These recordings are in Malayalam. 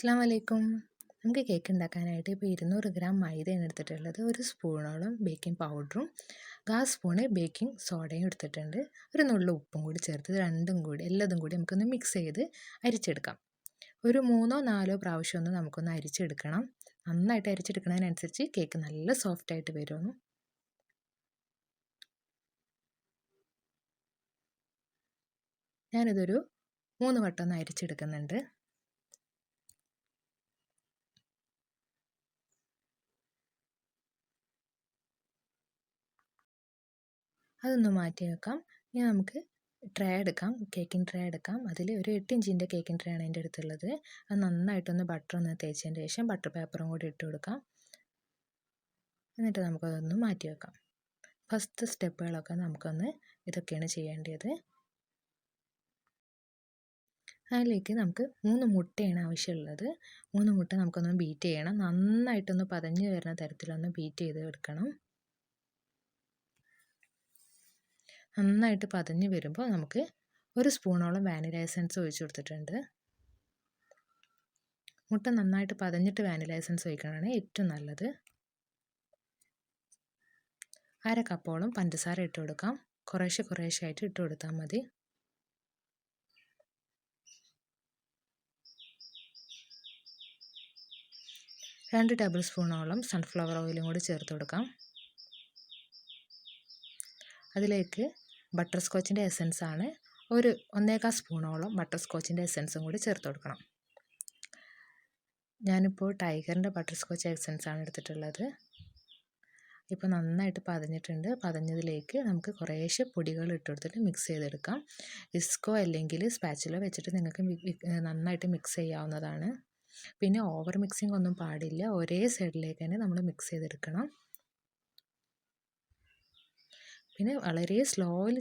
അസ്സലാമു അലൈക്കും. നമുക്ക് കേക്ക് ഉണ്ടാക്കാനായിട്ട് ഇപ്പോൾ 200 ഗ്രാം മൈദയാണ് എടുത്തിട്ടുള്ളത്. ഒരു സ്പൂണോളം ബേക്കിംഗ് പൗഡറും 1/4 സ്പൂണ് ബേക്കിംഗ് സോഡയും എടുത്തിട്ടുണ്ട്. ഒരു നുള്ളു ഉപ്പും കൂടി ചേർത്ത് എല്ലാതും കൂടി നമുക്കൊന്ന് മിക്സ് ചെയ്ത് അരിച്ചെടുക്കാം. ഒരു 3-4 പ്രാവശ്യം ഒന്ന് നമുക്കൊന്ന് അരിച്ചെടുക്കണം. നന്നായിട്ട് അരിച്ചെടുക്കുന്നതിനനുസരിച്ച് കേക്ക് നല്ല സോഫ്റ്റായിട്ട് വരും. ഞാനിതൊരു 3 വട്ടം ഒന്ന് അരിച്ചെടുക്കുന്നുണ്ട്. അതൊന്ന് മാറ്റി വെക്കാം. ഇനി നമുക്ക് കേക്കിംഗ് ട്രേ എടുക്കാം. അതിൽ ഒരു 8 ഇഞ്ചിൻ്റെ കേക്കിംഗ് ട്രേ ആണ് എൻ്റെ അടുത്തുള്ളത്. അത് നന്നായിട്ടൊന്ന് ബട്ടർ തേച്ചതിന് ശേഷം ബട്ടർ പേപ്പറും കൂടി ഇട്ട് കൊടുക്കാം. എന്നിട്ട് നമുക്കതൊന്ന് മാറ്റി വെക്കാം. ഫസ്റ്റ് സ്റ്റെപ്പുകളൊക്കെ ഇതൊക്കെയാണ് ചെയ്യേണ്ടത്. അതിലേക്ക് നമുക്ക് 3 മുട്ടയാണ് ആവശ്യമുള്ളത്. 3 മുട്ട നമുക്കൊന്ന് ബീറ്റ് ചെയ്യണം. നന്നായിട്ടൊന്ന് പതഞ്ഞ് വരുന്ന തരത്തിലൊന്ന് ബീറ്റ് ചെയ്ത് എടുക്കണം. നന്നായിട്ട് പതഞ്ഞ് വരുമ്പോൾ നമുക്ക് ഒരു സ്പൂണോളം വാനില എസൻസ് ഒഴിച്ചു കൊടുത്തിട്ടുണ്ട്. മുട്ട നന്നായിട്ട് പതഞ്ഞിട്ട് വാനില എസൻസ് ഒഴിക്കണതാണ് ഏറ്റവും നല്ലത്. 1/2 കപ്പോളം പഞ്ചസാര ഇട്ട് കൊടുക്കാം. കുറേശ്ശെ ആയിട്ട് ഇട്ട് കൊടുത്താൽ മതി. 2 ടേബിൾ സ്പൂണോളം സൺഫ്ലവർ ഓയിലും കൂടി ചേർത്ത് കൊടുക്കാം. അതിലേക്ക് ബട്ടർസ്കോച്ചിൻ്റെ എസൻസ് ആണ്. ഒരു 1/4 സ്പൂണോളം ബട്ടർസ്കോച്ചിൻ്റെ എസൻസും കൂടി ചേർത്ത് കൊടുക്കണം. ഞാനിപ്പോൾ ടൈഗറിൻ്റെ ബട്ടർസ്കോച്ച് എസൻസ് ആണ് എടുത്തിട്ടുള്ളത്. ഇപ്പോൾ നന്നായിട്ട് പതഞ്ഞിട്ടുണ്ട്. പതഞ്ഞതിലേക്ക് നമുക്ക് കുറേശ്ശെ പൊടികൾ ഇട്ട് കൊടുത്തിട്ട് മിക്സ് ചെയ്തെടുക്കാം. വിസ്കോ അല്ലെങ്കിൽ സ്പാച്ചുല വെച്ചിട്ട് നിങ്ങൾക്ക് നന്നായിട്ട് മിക്സ് ചെയ്യാവുന്നതാണ്. പിന്നെ ഓവർ മിക്സിംഗ് ഒന്നും പാടില്ല. ഒരേ സൈഡിലേക്ക് തന്നെ നമ്മൾ മിക്സ് ചെയ്തെടുക്കണം. പിന്നെ വളരെ സ്ലോയിൽ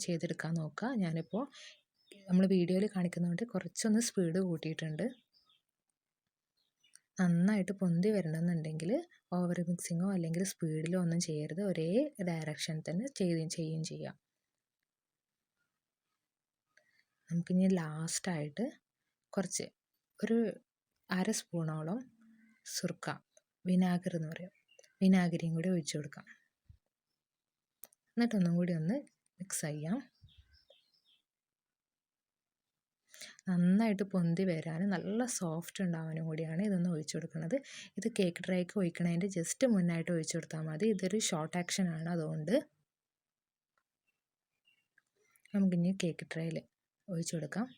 ചെയ്തെടുക്കാൻ നോക്കുക. ഞാനിപ്പോൾ നമ്മൾ വീഡിയോയിൽ കാണിക്കുന്നതുകൊണ്ട് കുറച്ചൊന്ന് സ്പീഡ് കൂട്ടിയിട്ടുണ്ട്. നന്നായിട്ട് പൊന്തി വരണമെന്നുണ്ടെങ്കിൽ ഓവർ മിക്സിങ്ങോ അല്ലെങ്കിൽ സ്പീഡിലോ ഒന്നും ചെയ്യരുത്. ഒരേ ഡയറക്ഷനിൽ തന്നെ ചെയ്യുകയും ചെയ്യാം. നമുക്കിനി ലാസ്റ്റായിട്ട് ഒരു 1/2 സ്പൂണോളം സുർക്ക, വിനാഗിരി എന്ന് പറയും, വിനാഗിരിയും കൂടി ഒഴിച്ചു കൊടുക്കാം. എന്നിട്ടൊന്നും കൂടി ഒന്ന് മിക്സ് ചെയ്യാം. നന്നായിട്ട് പൊന്തി വരാനും നല്ല സോഫ്റ്റ് ഉണ്ടാവാനും കൂടിയാണ് ഇതൊന്ന് ഒഴിച്ചു കൊടുക്കുന്നത്. ഇത് കേക്ക് ട്രേക്ക് ഒഴിക്കണതിൻ്റെ ജസ്റ്റ് മുന്നായിട്ട് ഒഴിച്ചു കൊടുത്താൽ മതി. ഇതൊരു ഷോർട്ട് ആക്ഷൻ ആണ്. അതുകൊണ്ട് നമുക്കിനി കേക്ക് ട്രേയിൽ ഒഴിച്ചു കൊടുക്കാം.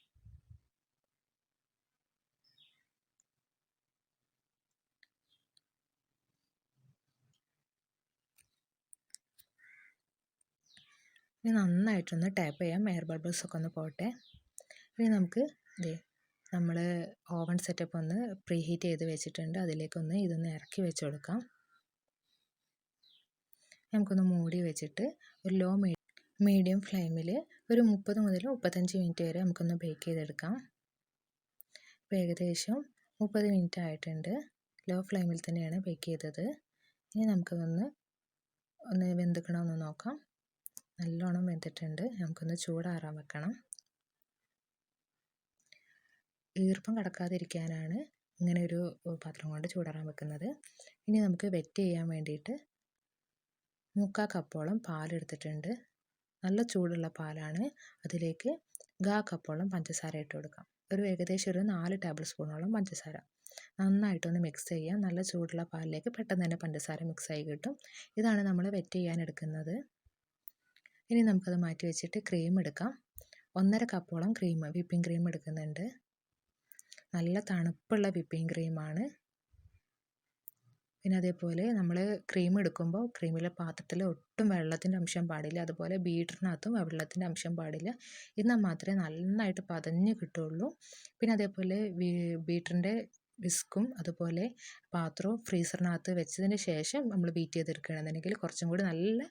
ഇനി നന്നായിട്ടൊന്ന് ടാപ്പ് ചെയ്യാം. എയർ ബബിൾസൊക്കെ ഒന്ന് പോട്ടെ. ഇനി നമുക്ക് നമ്മൾ ഓവൻ സെറ്റപ്പ് ഒന്ന് പ്രീ ഹീറ്റ് ചെയ്ത് വെച്ചിട്ടുണ്ട്. അതിലേക്കൊന്ന് ഇതൊന്ന് ഇറക്കി വെച്ച് കൊടുക്കാം. നമുക്കൊന്ന് മൂടി വെച്ചിട്ട് ഒരു മീഡിയം ഫ്ലെയിമിൽ ഒരു 30 മുതൽ 35 മിനിറ്റ് വരെ നമുക്കൊന്ന് ബേക്ക് ചെയ്തെടുക്കാം. ഇപ്പോൾ ഏകദേശം 30 മിനിറ്റ് ആയിട്ടുണ്ട്. ലോ ഫ്ലെയിമിൽ തന്നെയാണ് ബേക്ക് ചെയ്തത്. ഇനി നമുക്കതൊന്ന് വെന്തിക്കണമെന്ന് നോക്കാം. നല്ലോണം വെന്തിട്ടുണ്ട്. നമുക്കൊന്ന് ചൂടാറാൻ വെക്കണം. ഈർപ്പം കടക്കാതിരിക്കാനാണ് ഇങ്ങനെ ഒരു പാത്രം കൊണ്ട് ചൂടാറാൻ വെക്കുന്നത്. ഇനി നമുക്ക് വെറ്റ് ചെയ്യാൻ വേണ്ടിയിട്ട് 3/4 കപ്പോളം പാലെടുത്തിട്ടുണ്ട്. നല്ല ചൂടുള്ള പാലാണ്. അതിലേക്ക് 1/4 കപ്പോളം പഞ്ചസാര ഇട്ട് കൊടുക്കാം. ഏകദേശം ഒരു 4 ടേബിൾ സ്പൂണോളം പഞ്ചസാര. നന്നായിട്ടൊന്ന് മിക്സ് ചെയ്യാം. നല്ല ചൂടുള്ള പാലിലേക്ക് പെട്ടെന്ന് തന്നെ പഞ്ചസാര മിക്സായി കിട്ടും. ഇതാണ് നമ്മൾ വെറ്റ് ചെയ്യാൻ എടുക്കുന്നത്. ഇനി നമുക്കത് മാറ്റി വെച്ചിട്ട് ക്രീം എടുക്കാം. 1/2 കപ്പോളം വിപ്പിംഗ് ക്രീം എടുക്കുന്നുണ്ട്. നല്ല തണുപ്പുള്ള വിപ്പിംഗ് ക്രീമാണ്. പിന്നെ അതേപോലെ നമ്മൾ ക്രീം എടുക്കുമ്പോൾ ക്രീമിലെ പാത്രത്തിൽ ഒട്ടും വെള്ളത്തിൻ്റെ അംശം പാടില്ല. അതുപോലെ ബീറ്ററിനകത്തും വെള്ളത്തിൻ്റെ അംശം പാടില്ല. എന്നാൽ മാത്രമേ നന്നായിട്ട് പതഞ്ഞ് കിട്ടുള്ളൂ. പിന്നെ അതേപോലെ ബീറ്ററിൻ്റെ വിസ്കും അതുപോലെ പാത്രവും ഫ്രീസറിനകത്ത് വെച്ചതിന് ശേഷം നമ്മൾ ബീറ്റ് ചെയ്തെടുക്കുകയാണെന്നുണ്ടെങ്കിൽ കുറച്ചും കൂടി നല്ല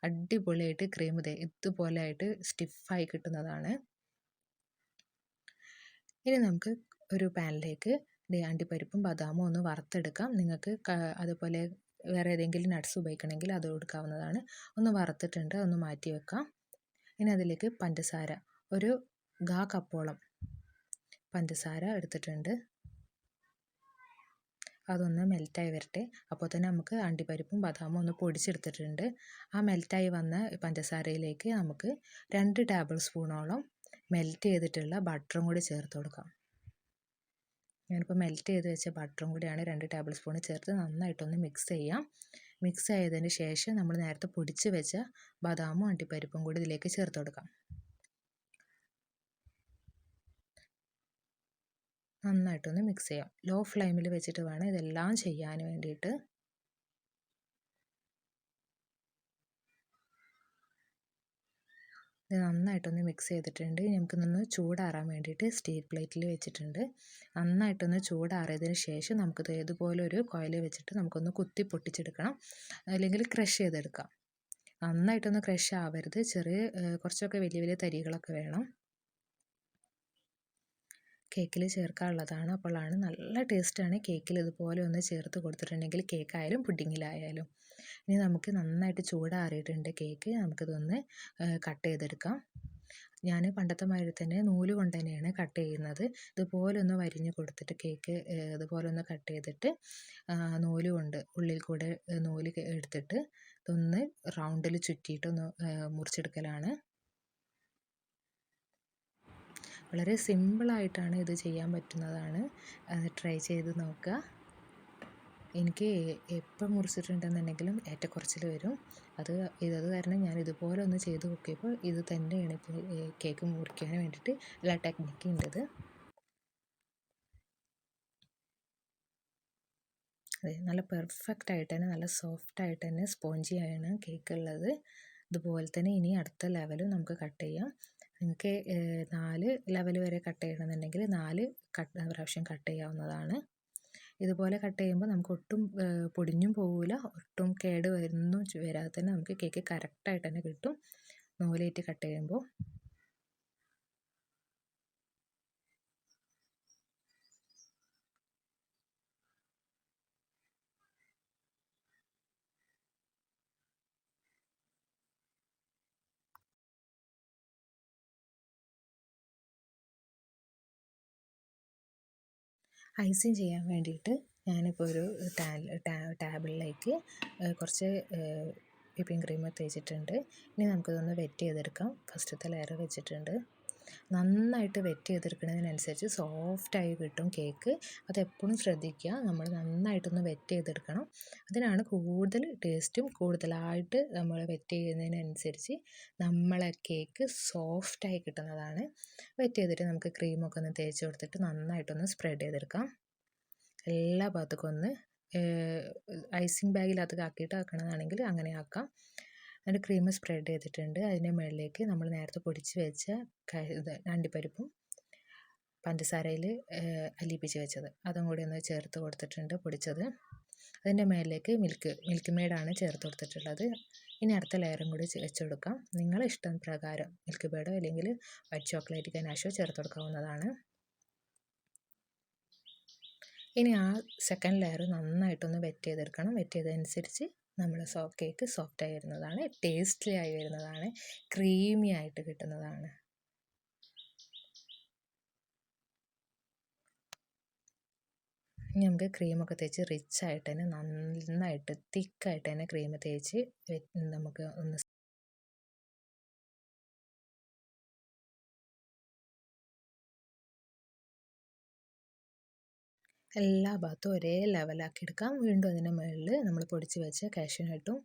അടിപൊളിയായിട്ട് ക്രീം ഇതുപോലെ ആയിട്ട് സ്റ്റിഫായി കിട്ടുന്നതാണ്. ഇനി നമുക്ക് ഒരു പാനിലേക്ക് അണ്ടിപ്പരിപ്പും ബദാമും ഒന്ന് വറുത്തെടുക്കാം. നിങ്ങൾക്ക് അതുപോലെ വേറെ ഏതെങ്കിലും നട്ട്സ് ഉപയോഗിക്കണമെങ്കിൽ അത് കൊടുക്കാവുന്നതാണ്. ഒന്ന് വറുത്തിട്ടുണ്ട്. ഒന്ന് മാറ്റി വെക്കാം. ഇനി അതിലേക്ക് ഒരു 1/4 കപ്പോളം പഞ്ചസാര എടുത്തിട്ടുണ്ട്. അതൊന്ന് മെൽറ്റായി വരട്ടെ. അപ്പോൾ തന്നെ നമുക്ക് അണ്ടിപ്പരിപ്പും ബദാമും ഒന്ന് പൊടിച്ചെടുത്തിട്ടുണ്ട്. ആ മെൽറ്റായി വന്ന പഞ്ചസാരയിലേക്ക് നമുക്ക് 2 ടേബിൾ സ്പൂണോളം മെൽറ്റ് ചെയ്തിട്ടുള്ള ബട്ടറും കൂടി ചേർത്ത് കൊടുക്കാം. ഞാനിപ്പോൾ മെൽറ്റ് ചെയ്ത് വെച്ച ബട്ടറും കൂടിയാണ് 2 ടേബിൾ സ്പൂൺ ചേർത്ത് നന്നായിട്ടൊന്ന് മിക്സ് ചെയ്യാം. മിക്സ് ആയതിന് ശേഷം നമ്മൾ നേരത്തെ പൊടിച്ച് വെച്ച ബദാമും അണ്ടിപ്പരിപ്പും കൂടി ഇതിലേക്ക് ചേർത്ത് കൊടുക്കാം. നന്നായിട്ടൊന്ന് മിക്സ് ചെയ്യാം. ലോ ഫ്ലെയിമിൽ വെച്ചിട്ട് വേണം ഇതെല്ലാം ചെയ്യാൻ വേണ്ടിയിട്ട്. ഇത് നന്നായിട്ടൊന്ന് മിക്സ് ചെയ്തിട്ടുണ്ട്. നമുക്കിതൊന്ന് ചൂടാറാൻ വേണ്ടിയിട്ട് സ്റ്റീൽ പ്ലേറ്റിൽ വെച്ചിട്ടുണ്ട്. നന്നായിട്ടൊന്ന് ചൂടാറിയതിന് ശേഷം നമുക്കിത് ഇതുപോലൊരു കോയിൽ വെച്ചിട്ട് നമുക്കൊന്ന് കുത്തി പൊട്ടിച്ചെടുക്കണം, അല്ലെങ്കിൽ ക്രഷ് ചെയ്തെടുക്കാം. നന്നായിട്ടൊന്ന് ക്രഷ് ആവരുത്, കുറച്ചൊക്കെ വലിയ വലിയ തരികളൊക്കെ വേണം. കേക്കിൽ ചേർക്കാനുള്ളതാണ്. അപ്പോഴാണ് നല്ല ടേസ്റ്റാണ് കേക്കിൽ ഇതുപോലെ ഒന്ന് ചേർത്ത് കൊടുത്തിട്ടുണ്ടെങ്കിൽ, കേക്കായാലും പുഡിങ്ങിലായാലും. ഇനി നമുക്ക് നന്നായിട്ട് ചൂടാറിയിട്ടുണ്ട് കേക്ക്. നമുക്കിതൊന്ന് കട്ട് ചെയ്തെടുക്കാം. ഞാൻ പണ്ടത്തെ മാതിരി തന്നെ നൂല് കൊണ്ട് തന്നെയാണ് കട്ട് ചെയ്യുന്നത്. ഇതുപോലെ ഒന്ന് വരിഞ്ഞ് കൊടുത്തിട്ട് കേക്ക് ഇതുപോലെ ഒന്ന് കട്ട് ചെയ്തിട്ട് നൂല് കൊണ്ട് ഉള്ളിൽ കൂടെ നൂല് എടുത്തിട്ട് ഇതൊന്ന് റൗണ്ടിൽ ചുറ്റിയിട്ടൊന്ന് മുറിച്ചെടുക്കലാണ്. വളരെ സിമ്പിളായിട്ടാണ് ഇത് ചെയ്യാൻ പറ്റുന്നതാണ്. ട്രൈ ചെയ്ത് നോക്കുക. എനിക്ക് എപ്പം മുറിച്ചിട്ടുണ്ടെന്നുണ്ടെങ്കിലും ഏറ്റക്കുറച്ചിൽ വരും. അത് കാരണം ഞാൻ ഇതുപോലെ ഒന്ന് ചെയ്ത് നോക്കിയപ്പോൾ ഇത് തന്നെയാണ് ഇപ്പോൾ കേക്ക് മുറിക്കാൻ വേണ്ടിയിട്ട് എല്ലാ ടെക്നിക്കും ഉണ്ടത്. അതെ, നല്ല പെർഫെക്റ്റ് ആയിട്ട് തന്നെ, നല്ല സോഫ്റ്റ് ആയിട്ട് തന്നെ സ്പോഞ്ചി ആണ് കേക്ക് ഉള്ളത്. ഇതുപോലെ തന്നെ ഇനി അടുത്ത ലെവലും നമുക്ക് കട്ട് ചെയ്യാം. നിങ്ങൾക്ക് 4 ലെവൽ വരെ കട്ട് ചെയ്യണമെന്നുണ്ടെങ്കിൽ 4 പ്രാവശ്യം കട്ട് ചെയ്യാവുന്നതാണ്. ഇതുപോലെ കട്ട് ചെയ്യുമ്പോൾ നമുക്ക് ഒട്ടും പൊടിഞ്ഞും പോകില്ല, ഒട്ടും കേട് വരാതെ തന്നെ നമുക്ക് കേക്ക് കറക്റ്റായിട്ട് തന്നെ കിട്ടും നൂലേറ്റ് കട്ട് ചെയ്യുമ്പോൾ. ഐസിങ് ചെയ്യാൻ വേണ്ടിയിട്ട് ഞാനിപ്പോൾ ഒരു ടാബിളിലേക്ക് കുറച്ച് വിപ്പിംഗ് ക്രീം തേച്ചിട്ടുണ്ട്. ഇനി നമുക്കിതൊന്ന് വെറ്റ് ചെയ്തെടുക്കാം. ഫസ്റ്റത്തെ ലെയർ വെച്ചിട്ടുണ്ട്. നന്നായിട്ട് വെറ്റ് ചെയ്തെടുക്കുന്നതിനനുസരിച്ച് സോഫ്റ്റായി കിട്ടും കേക്ക്. അതെപ്പോഴും ശ്രദ്ധിക്കുക, നമ്മൾ നന്നായിട്ടൊന്ന് വെറ്റ് ചെയ്തെടുക്കണം. അതിനാണ് കൂടുതൽ ടേസ്റ്റും. കൂടുതലായിട്ട് നമ്മൾ വെറ്റ് ചെയ്യുന്നതിനനുസരിച്ച് നമ്മളെ കേക്ക് സോഫ്റ്റായി കിട്ടുന്നതാണ്. വെറ്റ് ചെയ്തിട്ട് നമുക്ക് ക്രീമൊക്കെ ഒന്ന് തേച്ച് കൊടുത്തിട്ട് നന്നായിട്ടൊന്ന് സ്പ്രെഡ് ചെയ്തെടുക്കാം. എല്ലാ ഭാഗത്തേക്കും ഒന്ന് ഐസിങ് ബാഗിലകത്ത് ആക്കിയിട്ട് ആക്കണതാണെങ്കിൽ അങ്ങനെ ആക്കാം. എന്നിട്ട് ക്രീം സ്പ്രെഡ് ചെയ്തിട്ടുണ്ട്. അതിൻ്റെ മുകളിലേക്ക് നമ്മൾ നേരത്തെ പൊടിച്ച് വെച്ച അണ്ടിപ്പരിപ്പും പഞ്ചസാരയിൽ അലിയിപ്പിച്ച് വെച്ചത് അതും കൂടി ഒന്ന് ചേർത്ത് കൊടുത്തിട്ടുണ്ട്, പൊടിച്ചത്. അതിൻ്റെ മുകളിലേക്ക് മിൽക്ക് മെയ്ഡാണ് ചേർത്ത് കൊടുത്തിട്ടുള്ളത്. ഇനി അടുത്ത ലെയറും കൂടി വെച്ച് കൊടുക്കാം. നിങ്ങളുടെ ഇഷ്ടം പ്രകാരം മിൽക്ക് മെയ്ഡോ അല്ലെങ്കിൽ വൈറ്റ് ചോക്ലേറ്റ് ഗനാഷോ ചേർത്ത് കൊടുക്കാവുന്നതാണ്. ഇനി ആ സെക്കൻഡ് ലെയർ നന്നായിട്ടൊന്ന് വെറ്റ് ചെയ്തെടുക്കണം. വെറ്റ് ചെയ്തതനുസരിച്ച് നമ്മുടെ കേക്ക് സോഫ്റ്റായി വരുന്നതാണ്, ടേസ്റ്റി ആയി വരുന്നതാണ്, ക്രീമി ആയിട്ട് കിട്ടുന്നതാണ്. ഇനി നമുക്ക് ക്രീമൊക്കെ തേച്ച് റിച്ച് ആയിട്ട് തന്നെ, നന്നായിട്ട് തിക്കായിട്ട് തന്നെ ക്രീം തേച്ച് നമുക്ക് ഒന്ന് എല്ലാ ഭാഗത്തും ഒരേ ലെവലാക്കി എടുക്കാം. വീണ്ടും അതിൻ്റെ മുകളിൽ നമ്മൾ പൊടിച്ച് വെച്ച കാഷ്യൂനട്ടും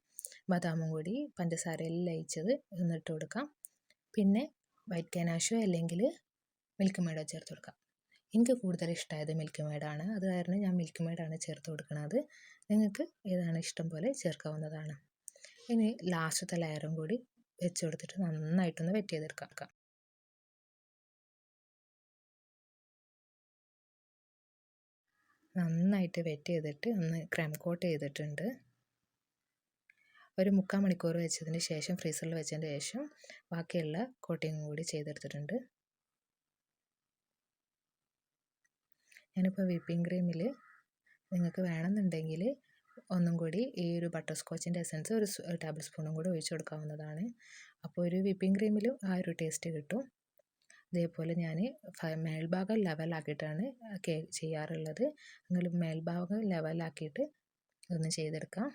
ബദാമും കൂടി പഞ്ചസാരയിൽ ലയിച്ചത് എന്നിട്ട് കൊടുക്കാം. പിന്നെ വൈറ്റ് ഗനാഷോ അല്ലെങ്കിൽ മിൽക്ക് മെയ്ഡോ ചേർത്ത് കൊടുക്കാം. എനിക്ക് കൂടുതൽ ഇഷ്ടമായത് മിൽക്ക് മെയ്ഡാണ്. അത് കാരണം ഞാൻ മിൽക്ക് മെയ്ഡാണ് ചേർത്ത് കൊടുക്കുന്നത്. നിങ്ങൾക്ക് ഏതാണ് ഇഷ്ടം പോലെ ചേർക്കാവുന്നതാണ്. ഇനി ലാസ്റ്റത്തെ ലെയറും കൂടി വെച്ച് കൊടുത്തിട്ട് നന്നായിട്ടൊന്ന് വെറ്റ് ചെയ്തെടുക്കാം. നന്നായിട്ട് വെറ്റ് ചെയ്തിട്ട് ഒന്ന് ക്രീം കോട്ട് ചെയ്തിട്ടുണ്ട്. ഒരു 3/4 മണിക്കൂർ വെച്ചതിന് ശേഷം ഫ്രീസറിൽ വെച്ചതിന് ശേഷം ബാക്കിയുള്ള കോട്ടിങ്ങും കൂടി ചെയ്തെടുത്തിട്ടുണ്ട്. ഞാനിപ്പോൾ വിപ്പിംഗ് ക്രീമിൽ നിങ്ങൾക്ക് വേണമെന്നുണ്ടെങ്കിൽ ഒന്നും കൂടി ഈ ഒരു ബട്ടർ സ്കോച്ചിൻ്റെ എസൻസ് ഒരു ടേബിൾ സ്പൂണും കൂടി ഒഴിച്ച് കൊടുക്കാവുന്നതാണ്. അപ്പോൾ ഒരു വിപ്പിംഗ് ക്രീമിലും ആ ഒരു ടേസ്റ്റ് കിട്ടും. ഇതേപോലെ ഞാൻ മേൽഭാഗം ലെവലാക്കിയിട്ടാണ് കേക്ക് ചെയ്യാറുള്ളത്. നിങ്ങൾ മേൽഭാഗം ലെവലാക്കിയിട്ട് ഒന്ന് ചെയ്തെടുക്കാം.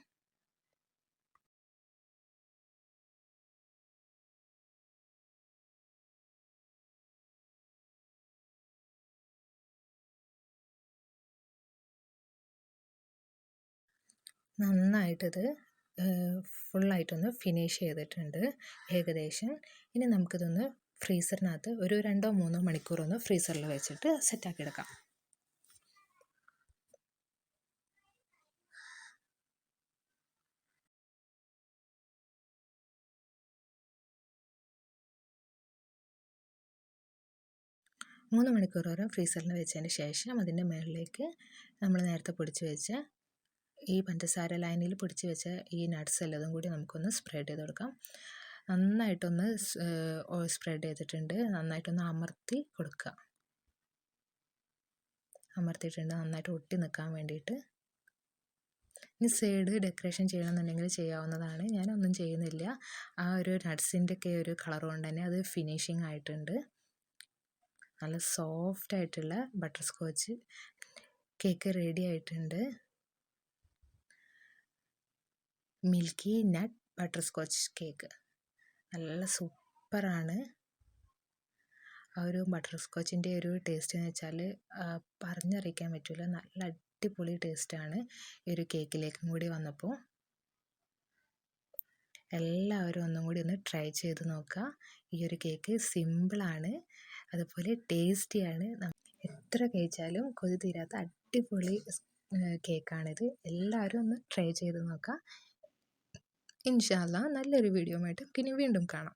നന്നായിട്ടിത് ഫുള്ളായിട്ടൊന്ന് ഫിനിഷ് ചെയ്തിട്ടുണ്ട് ഏകദേശം. ഇനി നമുക്കിതൊന്ന് ഫ്രീസറിനകത്ത് ഒരു 2-3 മണിക്കൂറൊന്ന് ഫ്രീസറിൽ വെച്ചിട്ട് സെറ്റാക്കി എടുക്കാം. മൂന്ന് മണിക്കൂർ വരെ ഫ്രീസറിൽ വെച്ചതിന് ശേഷം അതിൻ്റെ മുകളിലേക്ക് നമ്മൾ നേരത്തെ പൊടിച്ച് വെച്ച ഈ പഞ്ചസാര ലൈനിൽ പൊടിച്ച് വെച്ച ഈ നട്ട്സ് എല്ലതും കൂടി നമുക്കൊന്ന് സ്പ്രെഡ് ചെയ്ത് കൊടുക്കാം. നന്നായിട്ടൊന്ന് സ്പ്രെഡ് ചെയ്തിട്ടുണ്ട്. നന്നായിട്ടൊന്ന് അമർത്തി കൊടുക്കുക. അമർത്തിയിട്ടുണ്ട് നന്നായിട്ട് ഒട്ടി നിൽക്കാൻ വേണ്ടിയിട്ട്. ഇനി സൈഡ് ഡെക്കറേഷൻ ചെയ്യണമെന്നുണ്ടെങ്കിൽ ചെയ്യാവുന്നതാണ്. ഞാനൊന്നും ചെയ്യുന്നില്ല. ആ ഒരു നട്ട്സിൻ്റെയൊക്കെ ഒരു കളർ കൊണ്ട് തന്നെ അത് ഫിനിഷിങ് ആയിട്ടുണ്ട്. നല്ല സോഫ്റ്റ് ആയിട്ടുള്ള ബട്ടർ സ്കോച്ച് കേക്ക് റെഡി ആയിട്ടുണ്ട്. മിൽക്കി നട്ട് ബട്ടർ സ്കോച്ച് കേക്ക് നല്ല സൂപ്പറാണ്. ആ ഒരു ബട്ടർ സ്കോച്ചിൻ്റെ ഒരു ടേസ്റ്റ് എന്ന് വെച്ചാൽ പറഞ്ഞറിയിക്കാൻ പറ്റില്ല. നല്ല അടിപൊളി ടേസ്റ്റാണ് ഈ ഒരു കേക്കിലേക്കും കൂടി വന്നപ്പോൾ. എല്ലാവരും ഒന്നും കൂടി ഒന്ന് ട്രൈ ചെയ്ത് നോക്കുക. ഈ ഒരു കേക്ക് സിമ്പിളാണ്, അതുപോലെ ടേസ്റ്റിയാണ്. എത്ര കഴിച്ചാലും കൊതി തീരാത്ത അടിപൊളി കേക്കാണിത്. എല്ലാവരും ഒന്ന് ട്രൈ ചെയ്ത് നോക്കുക. ഇൻഷാ അല്ലാഹ് നല്ലൊരു വീഡിയോ ആയിട്ട് ഇനി വീണ്ടും കാണാം.